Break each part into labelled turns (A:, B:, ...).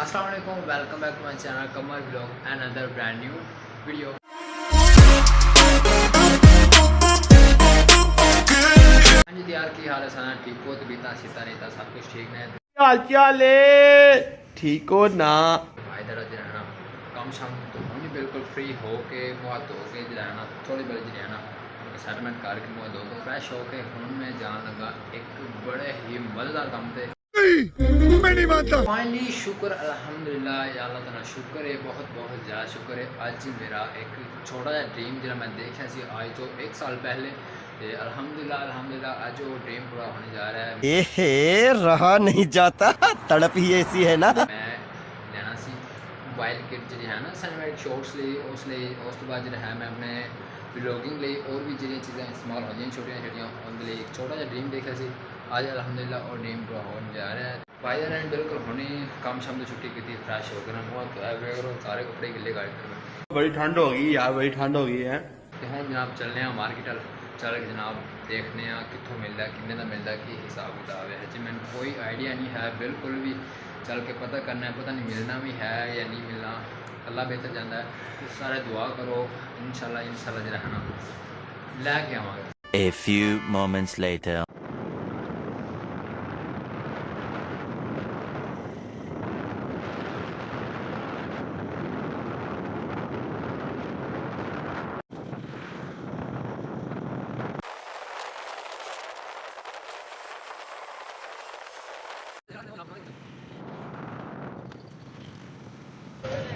A: अस्सलाम वालेकुम, welcome back to my channel Qamar vlog and other brand new video. हाँ जी यार, की हाल है सारा ठीक हो? तबीयत सीता नहीं था, सब कुछ ठीक है।
B: हाल चाल है ठीक हो ना
A: भाई दरा जो है ना कम शाम तो होनी बिल्कुल फ्री हो के मुँह धो के जो है ना थोड़ी बड़ी जो है ना सेटलमेंट करके मुँह धो के फ्रेश हो के हूँ मैं जान लगा एक बड़े ही मज़ेदार काम थे।
B: मैं नहीं मानता।
A: फाइनली शुक्र अल्हम्दुलिल्लाह या अल्लाह ताला शुक्र है, बहुत बहुत ज़्यादा शुक्र है। अज मेरा एक छोटा जहा ड्रीम जो मैं देखा सी आज तो 1 साल पहले, तो अल्हम्दुलिल्लाह अज वो ड्रीम पूरा होने जा रहा है।
B: ए रहा नहीं जाता, तड़प ही ऐसी है ना।
A: मैं लेना सी मोबाइल किट जी है ना सिनेमैटिक शॉट्स लिए उस तो बाद जो है मैं अपने व्लॉगिंग लिए और भी जो चीज़ें इस्तेमाल होंगी छोटिया छोटिया उनके लिए एक छोटा जहा ड्रीम देखा सी आज अल्हम्दुलिल्लाह और ड्रीम पूरा होने जा रहा है। भाई ने बिल्कुल होने काम शाम तो छुट्टी की थी, फ्रेश होकर ना बहुत सारे कपड़े गिले गाड़ी कर
B: बड़ी ठंड हो गई यार, बड़ी ठंड हो गई है।
A: तो हम जनाब चलने मार्केट चल के जनाब देखने कितों मिलता है किन्ने का मिलता है कि हिसाब किताब है जी मैंने कोई आइडिया नहीं है बिल्कुल भी। चल के पता करना है, पता नहीं मिलना भी है या नहीं मिलना, अल्लाह बेहतर जाता है। तो सारे दुआ करो इंशाल्लाह जो है ना लैके आवांगे।
C: A few moments later.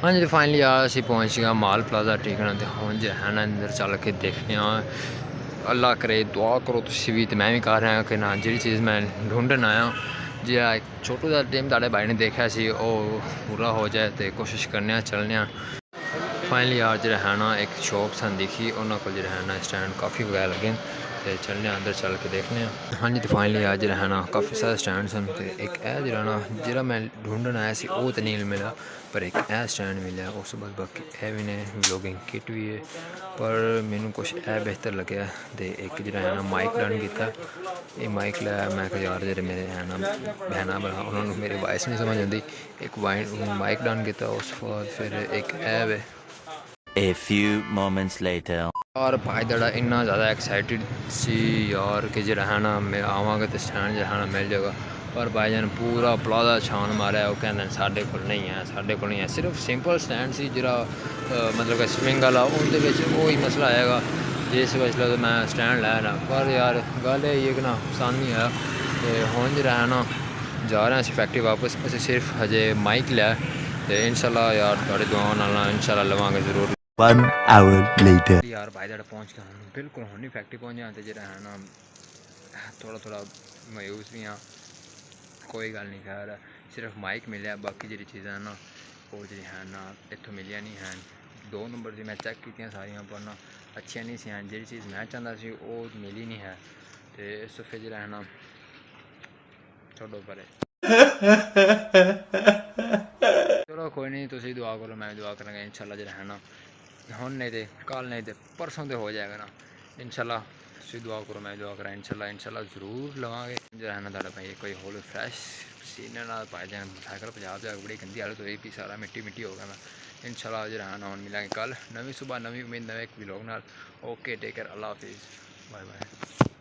A: हाँ जी, फाइनली यार असी पहुँच गया माल प्लाजा ठीक है। तो हम जो है ना अंदर चल के देखने अल्लाह करे दुआ करो तुसी भी तो मैं भी कर रहा कि ना जी चीज़ मैं ढूंढन आया जी एक छोटू सा ड्रीम ताड़े भाई ने देखा सी वो पूरा हो जाए तो कोशिश करने चलने। फाइनली यार जो है ना एक शॉप सन दिखी उन्होंने को जो है ना स्टैंड काफ़ी वगैरह लगे तो चलने अंदर चल के देखने। हाँ जी, तो फाइनली यार जो है ना काफ़ी सारे स्टैंड सन तो एक जो ना जो मैं ढूंढन आया सी वो तो नहीं मिला पर एक स्टैंड मिला। उस बाद बाकी ए भी ने व्लॉगिंग किट भी है पर मैनू कुछ बेहतर लगे तो एक जो है ना माइक डन किया। ये माइक लाया मैं यार जो मेरे है ना बहना बना उन्होंने मेरी वॉइस नहीं समझ आती एक माइक डन किया। उस बाद फिर एक ऐप है।
C: A few moments later.
A: और भाई दड़ा इन्ना ज़्यादा एक्साइटेड सी यार कि जो है ना मैं आवांगा तो स्टैंड जो है ना मिल जाएगा पर भाई जान पूरा प्लाजा छान मारा वो कहते साढ़े को नहीं है, साढ़े को नहीं है। सिर्फ सिंपल स्टैंड सी जरा मतलब कि स्विंग वाला उनके वही मसला आएगा जिस वजह तो मैं स्टैंड लाया ना पर यार गल ये कि ना पसंद नहीं आया। तो हम जो है ना जा रहे हैं फैक्ट्री वापस असं सिर्फ हजे माइक लिया तो इंशाल्लाह यार थोड़ी दुआओं नाल इंशाल्लाह लवांगे ज़रूर।
C: 1 hour later.
A: यार भाई जरा पहुँच गया हूँ बिल्कुल होनी फैक्ट्री पहुँच जाते जो है ना थोड़ा मायूस भी हाँ कोई गल नहीं खैर सिर्फ माइक मिले बाकी जी चीज़ा ना वो जी है ना इतों मिलिया नहीं हैं। 2 नंबर जी मैं चेक की सारिया पर ना अच्छी नहीं सी हैं जी चीज़ मैं चाहता सी वो मिली नहीं है तो इस फिर जो है ना छोड़ो परे चलो कोई नहीं तुम दुआ करो मैं दुआ करूँगा इंशाल्लाह जो है ना हुन नहीं तो कल नहीं तो परसों तो हो जाएगा ना इंशाल्लाह। तुम दुआ करो मैं दुआ करा इंशाल्लाह ज़रूर लवांगे जो है ना ताड़ा भाई कोई होल फ्रैश सीने ना पाए जाए साइकिल पंजाब जाकर बड़ी गंदी हालत हुई भी सारा मिट्टी हो गया मैं इंशाल्लाह जो है ना हुन मिलेंगे कल नवी सुबह नवी उम्मीद नवे एक व्लॉग नाल। ओके टेक केयर अल्लाह हाफिज़ बाय बाय।